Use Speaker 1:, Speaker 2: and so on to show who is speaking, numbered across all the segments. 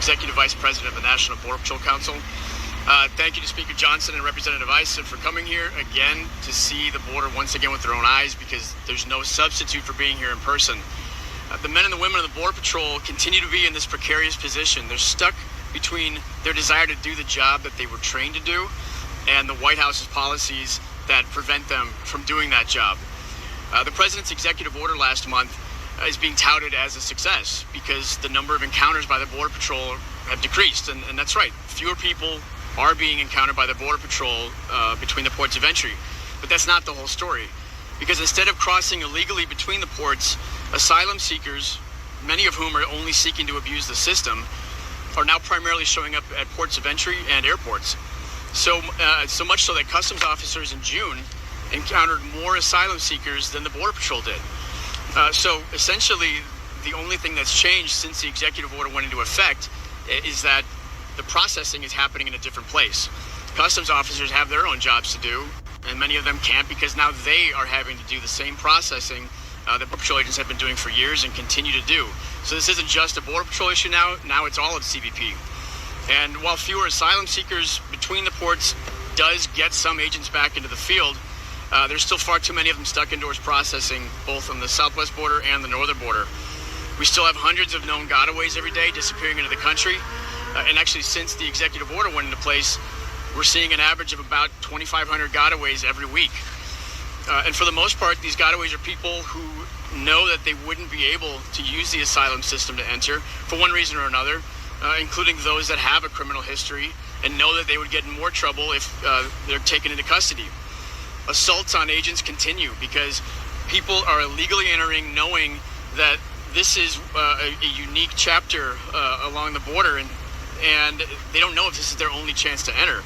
Speaker 1: Executive Vice President of the National Border Patrol Council. Thank you to Speaker Johnson and Representative Ison for coming here again to see the border once again with their own eyes, because there's no substitute for being here in person. The men and the women of the Border Patrol continue to be in this precarious position. They're stuck between their desire to do the job that they were trained to do and the White House's policies that prevent them from doing that job. The President's executive order last month is being touted as a success because the number of encounters by the Border Patrol have decreased, and that's right. Fewer people are being encountered by the Border Patrol between the ports of entry. But that's not the whole story, because instead of crossing illegally between the ports, asylum seekers, many of whom are only seeking to abuse the system, are now primarily showing up at ports of entry and airports. So much so that customs officers in June encountered more asylum seekers than the Border Patrol did. So essentially, the only thing that's changed since the executive order went into effect is that the processing is happening in a different place. Customs officers have their own jobs to do, and many of them can't, because now they are having to do the same processing that Border Patrol agents have been doing for years and continue to do. So this isn't just a Border Patrol issue now it's all of CBP. And while fewer asylum seekers between the ports does get some agents back into the field, there's still far too many of them stuck indoors processing, both on the southwest border and the northern border. We still have hundreds of known gotaways every day disappearing into the country. And actually, since the executive order went into place, we're seeing an average of about 2,500 gotaways every week. And for the most part, these gotaways are people who know that they wouldn't be able to use the asylum system to enter for one reason or another, including those that have a criminal history and know that they would get in more trouble if they're taken into custody. Assaults on agents continue because people are illegally entering knowing that this is a unique chapter along the border, and they don't know if this is their only chance to enter,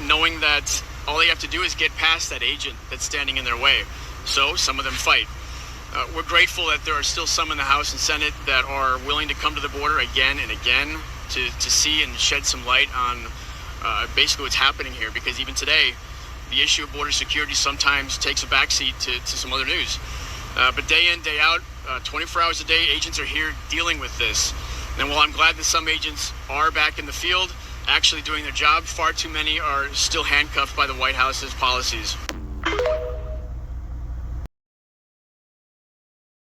Speaker 1: knowing that all they have to do is get past that agent that's standing in their way. So some of them fight. We're grateful that there are still some in the House and Senate that are willing to come to the border again and again to see and shed some light on basically what's happening here, because even today, the issue of border security sometimes takes a backseat to some other news. But day in, day out, 24 hours a day, agents are here dealing with this. And while I'm glad that some agents are back in the field, actually doing their job, far too many are still handcuffed by the White House's policies.